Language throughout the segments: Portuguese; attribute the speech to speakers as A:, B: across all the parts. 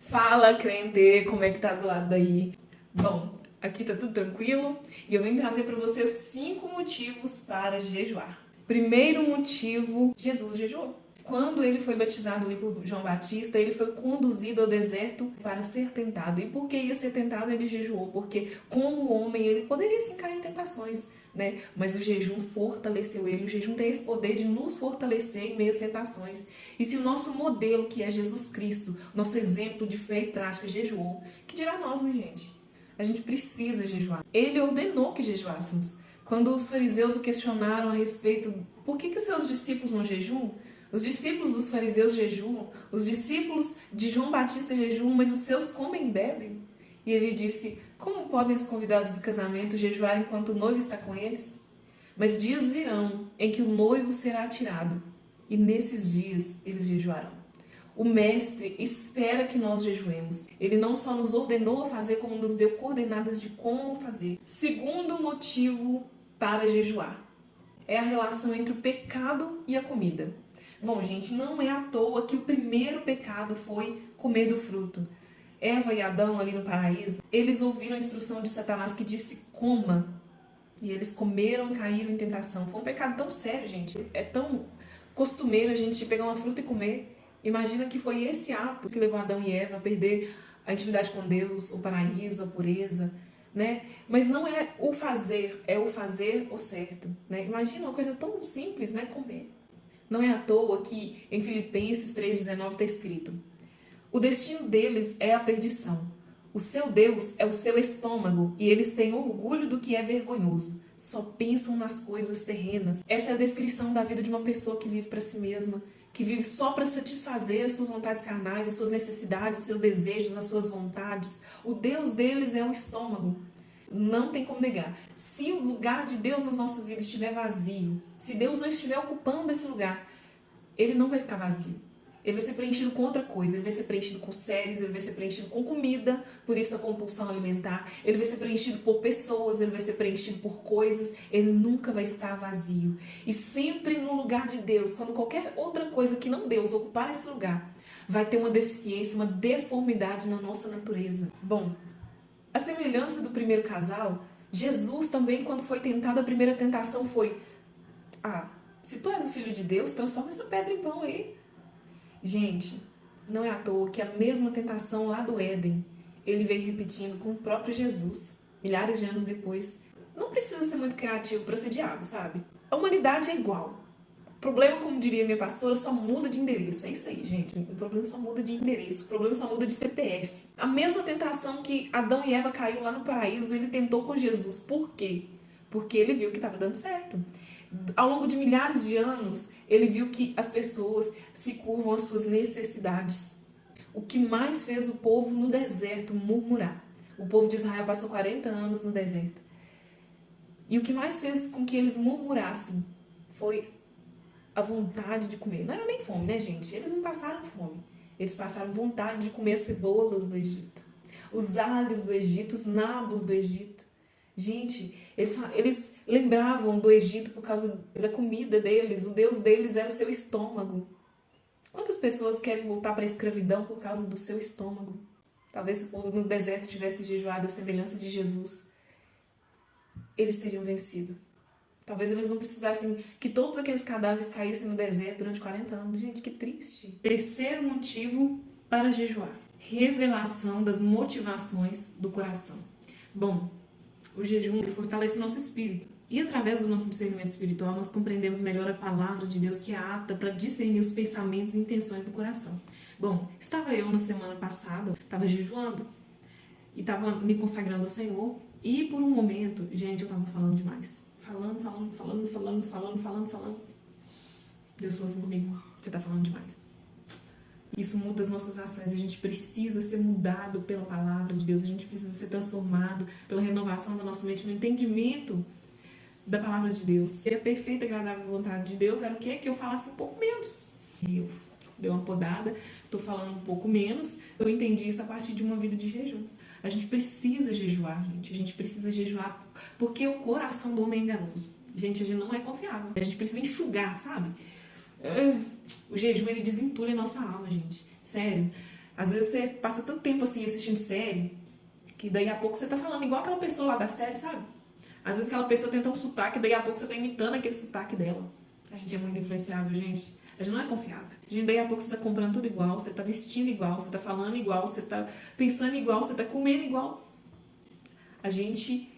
A: Fala, crente, como é que tá do lado daí? Bom, aqui tá tudo tranquilo e eu venho trazer para você 5 motivos para jejuar. Primeiro motivo, Jesus jejuou. Quando ele foi batizado ali por João Batista, ele foi conduzido ao deserto para ser tentado. E por que ia ser tentado? Ele jejuou, porque como homem ele poderia sim cair em tentações, né? Mas o jejum fortaleceu ele. O jejum tem esse poder de nos fortalecer em meio às tentações. E se o nosso modelo, que é Jesus Cristo, nosso exemplo de fé e prática, jejuou, que dirá nós, né, gente? A gente precisa jejuar. Ele ordenou que jejuássemos. Quando os fariseus o questionaram a respeito por que os seus discípulos não jejuam, os discípulos dos fariseus jejuam, os discípulos de João Batista jejuam, mas os seus comem e bebem. E ele disse, como podem os convidados do casamento jejuar enquanto o noivo está com eles? Mas dias virão em que o noivo será tirado, e nesses dias eles jejuarão. O Mestre espera que nós jejuemos. Ele não só nos ordenou a fazer, como nos deu coordenadas de como fazer. Segundo motivo para jejuar é a relação entre o pecado e a comida. Bom, gente, não é à toa que o primeiro pecado foi comer do fruto. Eva e Adão ali no paraíso, eles ouviram a instrução de Satanás que disse coma. E eles comeram e caíram em tentação. Foi um pecado tão sério, gente. É tão costumeiro a gente pegar uma fruta e comer. Imagina que foi esse ato que levou Adão e Eva a perder a intimidade com Deus, o paraíso, a pureza, né? Mas não é o fazer o certo, né? Imagina uma coisa tão simples, né? Comer. Não é à toa que em Filipenses 3,19 está escrito: o destino deles é a perdição. O seu Deus é o seu estômago e eles têm orgulho do que é vergonhoso. Só pensam nas coisas terrenas. Essa é a descrição da vida de uma pessoa que vive para si mesma, que vive só para satisfazer as suas vontades carnais, as suas necessidades, os seus desejos, as suas vontades. O Deus deles é o estômago. Não tem como negar. Se o lugar de Deus nas nossas vidas estiver vazio, se Deus não estiver ocupando esse lugar, ele não vai ficar vazio. Ele vai ser preenchido com outra coisa. Ele vai ser preenchido com séries, ele vai ser preenchido com comida, por isso a compulsão alimentar. Ele vai ser preenchido por pessoas, ele vai ser preenchido por coisas. Ele nunca vai estar vazio. E sempre no lugar de Deus, quando qualquer outra coisa que não Deus ocupar esse lugar, vai ter uma deficiência, uma deformidade na nossa natureza. Bom, a semelhança do primeiro casal, Jesus também, quando foi tentado, a primeira tentação foi: se tu és o filho de Deus, transforma essa pedra em pão aí. Gente, não é à toa que a mesma tentação lá do Éden, ele veio repetindo com o próprio Jesus, milhares de anos depois. Não precisa ser muito criativo para ser diabo, sabe? A humanidade é igual. O problema, como diria minha pastora, só muda de endereço. É isso aí, gente. O problema só muda de endereço. O problema só muda de CPF. A mesma tentação que Adão e Eva caiu lá no paraíso, ele tentou com Jesus. Por quê? Porque ele viu que estava dando certo. Ao longo de milhares de anos, ele viu que as pessoas se curvam às suas necessidades. O que mais fez o povo no deserto murmurar? O povo de Israel passou 40 anos no deserto. E o que mais fez com que eles murmurassem foi a vontade de comer. Não era nem fome, né, gente? Eles não passaram fome. Eles passaram vontade de comer as cebolas do Egito, os alhos do Egito, os nabos do Egito. Gente, eles lembravam do Egito por causa da comida deles. O Deus deles era o seu estômago. Quantas pessoas querem voltar para a escravidão por causa do seu estômago? Talvez se o povo no deserto tivesse jejuado a semelhança de Jesus, eles teriam vencido. Talvez eles não precisassem que todos aqueles cadáveres caíssem no deserto durante 40 anos. Gente, que triste. Terceiro motivo para jejuar: revelação das motivações do coração. Bom, o jejum fortalece o nosso espírito. E através do nosso discernimento espiritual, nós compreendemos melhor a palavra de Deus, que é apta para discernir os pensamentos e intenções do coração. Bom, estava eu na semana passada, estava jejuando e estava me consagrando ao Senhor. E por um momento, gente, eu estava falando demais. Falando. Deus falou assim comigo: você está falando demais. Isso muda as nossas ações. A gente precisa ser mudado pela palavra de Deus. A gente precisa ser transformado pela renovação da nossa mente, no entendimento da palavra de Deus. Se a perfeita e agradável vontade de Deus era o quê? Que eu falasse um pouco menos. Eu dei uma podada, estou falando um pouco menos. Eu entendi isso a partir de uma vida de jejum. A gente precisa jejuar, gente. A gente precisa jejuar porque o coração do homem é enganoso. Gente, a gente não é confiável. A gente precisa enxugar, sabe? O jejum, ele desentulha a nossa alma, gente. Sério. Às vezes você passa tanto tempo assim assistindo série, que daí a pouco você tá falando igual aquela pessoa lá da série, sabe? Às vezes aquela pessoa tenta um sotaque, daí a pouco você tá imitando aquele sotaque dela. A gente é muito influenciável, gente. A gente não é confiável. A gente, daí a pouco você tá comprando tudo igual, você tá vestindo igual, você tá falando igual, você tá pensando igual, você tá comendo igual. A gente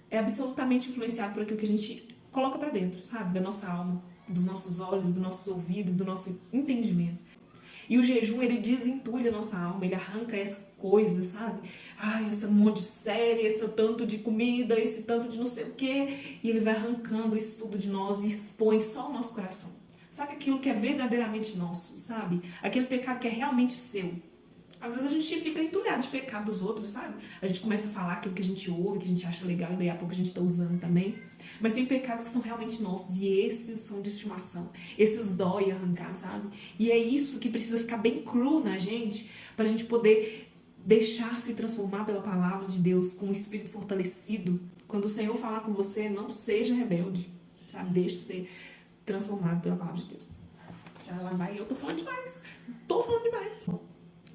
A: é absolutamente influenciado por aquilo que a gente coloca pra dentro, sabe? Da nossa alma, dos nossos olhos, dos nossos ouvidos, do nosso entendimento. E o jejum, ele desentulha a nossa alma, ele arranca essa coisa, sabe? Ai, esse monte de série, esse tanto de comida, esse tanto de não sei o quê. E ele vai arrancando isso tudo de nós e expõe só o nosso coração. Só que aquilo que é verdadeiramente nosso, sabe? Aquele pecado que é realmente seu. Às vezes a gente fica entulhado de pecado dos outros, sabe? A gente começa a falar aquilo que a gente ouve, que a gente acha legal, e daí a pouco a gente tá usando também. Mas tem pecados que são realmente nossos, e esses são de estimação. Esses dói arrancar, sabe? E é isso que precisa ficar bem cru na gente, pra gente poder deixar se transformar pela palavra de Deus, com o espírito fortalecido. Quando o Senhor falar com você, não seja rebelde, sabe? Deixe ser transformado pela palavra de Deus. Já lá vai, eu tô falando demais. Tô falando demais.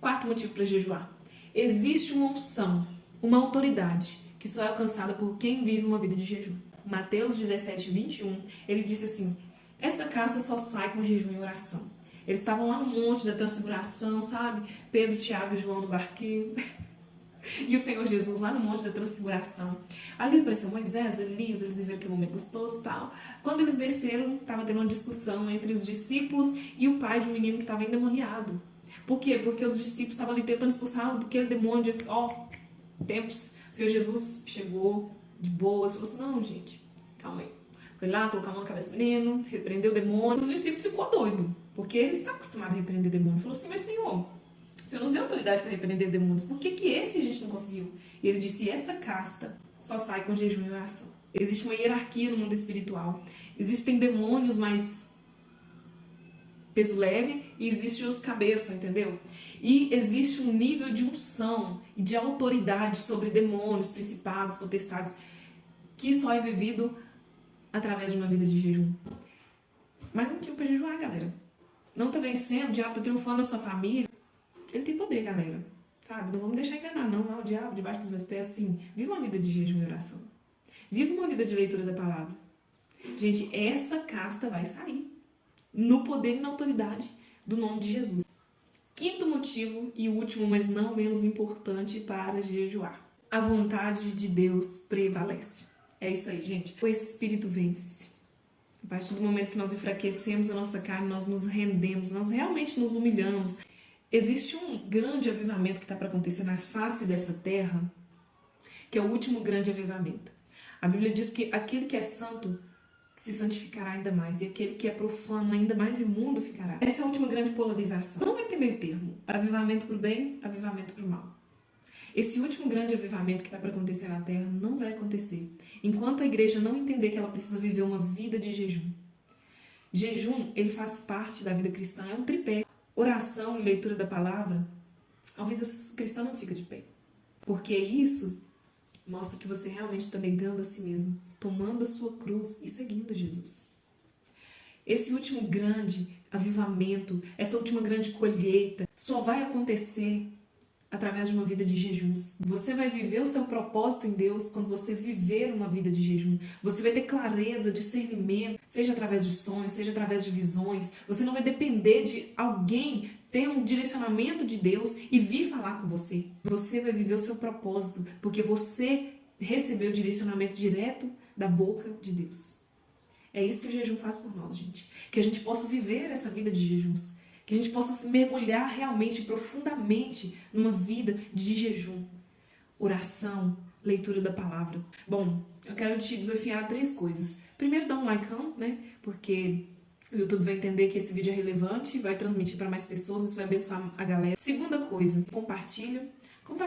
A: Quarto motivo para jejuar. Existe uma unção, uma autoridade, que só é alcançada por quem vive uma vida de jejum. Mateus 17, 21, ele disse assim: esta caça só sai com jejum e oração. Eles estavam lá no monte da transfiguração, sabe? Pedro, Tiago e João no barquinho. E o Senhor Jesus lá no monte da transfiguração. Ali apareceu Moisés, Elias, eles viveram aquele momento gostoso e tal. Quando eles desceram, estava tendo uma discussão entre os discípulos e o pai de um menino que estava endemoniado. Por quê? Porque os discípulos estavam ali tentando expulsar aquele demônio de tempos. O Senhor Jesus chegou de boa, falou assim: não, gente, calma aí. Foi lá, colocou a mão na cabeça do menino, repreendeu o demônio. Os discípulos ficou doido, porque eles estão acostumados a repreender demônio. Falou assim: mas Senhor, o Senhor nos deu autoridade para repreender demônios, por que esse a gente não conseguiu? E ele disse: essa casta só sai com jejum e oração. Existe uma hierarquia no mundo espiritual. Existem demônios mais peso leve e existe os cabeça, entendeu? E existe um nível de unção e de autoridade sobre demônios, principados, potestades, que só é vivido através de uma vida de jejum. Mas não tinha pra jejuar, galera. Não tá vencendo, o diabo tá triunfando na sua família. Ele tem poder, galera. Sabe? Não vamos deixar enganar, não. É o diabo debaixo dos meus pés, assim. Viva uma vida de jejum e oração. Viva uma vida de leitura da palavra. Gente, essa casta vai sair. No poder e na autoridade do nome de Jesus. Quinto motivo e último, mas não menos importante para jejuar. A vontade de Deus prevalece. É isso aí, gente. O Espírito vence. A partir do momento que nós enfraquecemos a nossa carne, nós nos rendemos, nós realmente nos humilhamos. Existe um grande avivamento que está para acontecer na face dessa terra, que é o último grande avivamento. A Bíblia diz que aquele que é santo se santificará ainda mais, e aquele que é profano ainda mais imundo ficará. Essa é a última grande polarização. Não vai ter meio termo. Avivamento para o bem, avivamento para o mal. Esse último grande avivamento que está para acontecer na Terra não vai acontecer enquanto a igreja não entender que ela precisa viver uma vida de jejum. Jejum, ele faz parte da vida cristã, é um tripé. Oração e leitura da palavra, a vida cristã não fica de pé. Porque isso mostra que você realmente está negando a si mesmo, tomando a sua cruz e seguindo Jesus. Esse último grande avivamento, essa última grande colheita, só vai acontecer através de uma vida de jejuns. Você vai viver o seu propósito em Deus quando você viver uma vida de jejum. Você vai ter clareza, discernimento, seja através de sonhos, seja através de visões. Você não vai depender de alguém ter um direcionamento de Deus e vir falar com você. Você vai viver o seu propósito, porque você recebeu o direcionamento direto da boca de Deus. É isso que o jejum faz por nós, gente. Que a gente possa viver essa vida de jejuns. Que a gente possa se mergulhar realmente, profundamente, numa vida de jejum, oração, leitura da palavra. Bom, eu quero te desafiar a 3 coisas. Primeiro, dá um likeão, né? Porque o YouTube vai entender que esse vídeo é relevante, vai transmitir para mais pessoas, isso vai abençoar a galera. Segunda coisa, compartilha.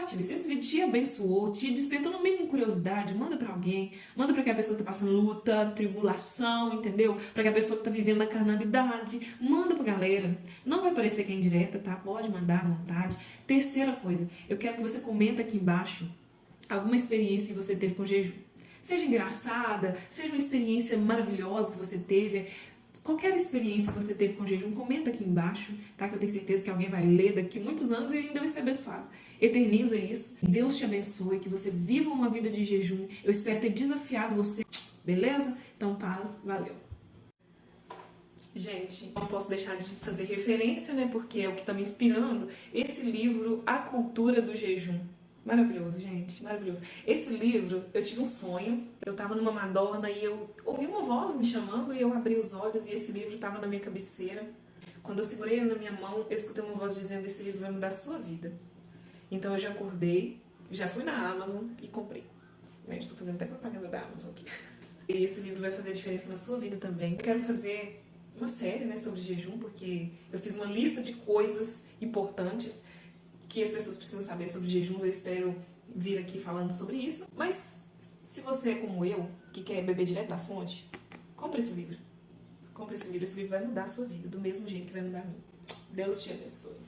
A: Se esse vídeo te abençoou, te despertou no mínimo curiosidade, manda pra alguém, manda pra que a pessoa que tá passando luta, tribulação, entendeu? Pra que a pessoa que tá vivendo na carnalidade, manda pra galera. Não vai parecer que é indireta, tá? Pode mandar à vontade. Terceira coisa, eu quero que você comenta aqui embaixo alguma experiência que você teve com jejum. Seja engraçada, seja uma experiência maravilhosa que você teve. Qualquer experiência que você teve com jejum, comenta aqui embaixo, tá? Que eu tenho certeza que alguém vai ler daqui muitos anos e ainda vai ser abençoado. Eterniza isso. Deus te abençoe, que você viva uma vida de jejum. Eu espero ter desafiado você, beleza? Então, paz, valeu. Gente, não posso deixar de fazer referência, né? Porque é o que tá me inspirando. Esse livro, A Cultura do Jejum. Maravilhoso, gente, maravilhoso. Esse livro, eu tive um sonho, eu tava numa madonna e eu ouvi uma voz me chamando e eu abri os olhos e esse livro tava na minha cabeceira. Quando eu segurei ele na minha mão, eu escutei uma voz dizendo: esse livro vai mudar a sua vida. Então eu já acordei, já fui na Amazon e comprei. Estou fazendo até propaganda da Amazon aqui. E esse livro vai fazer a diferença na sua vida também. Eu quero fazer uma série, né, sobre jejum, porque eu fiz uma lista de coisas importantes que as pessoas precisam saber sobre jejuns. Eu espero vir aqui falando sobre isso. Mas se você é como eu, que quer beber direto da fonte, compre esse livro. Compre esse livro. Esse livro vai mudar a sua vida, do mesmo jeito que vai mudar a minha. Deus te abençoe.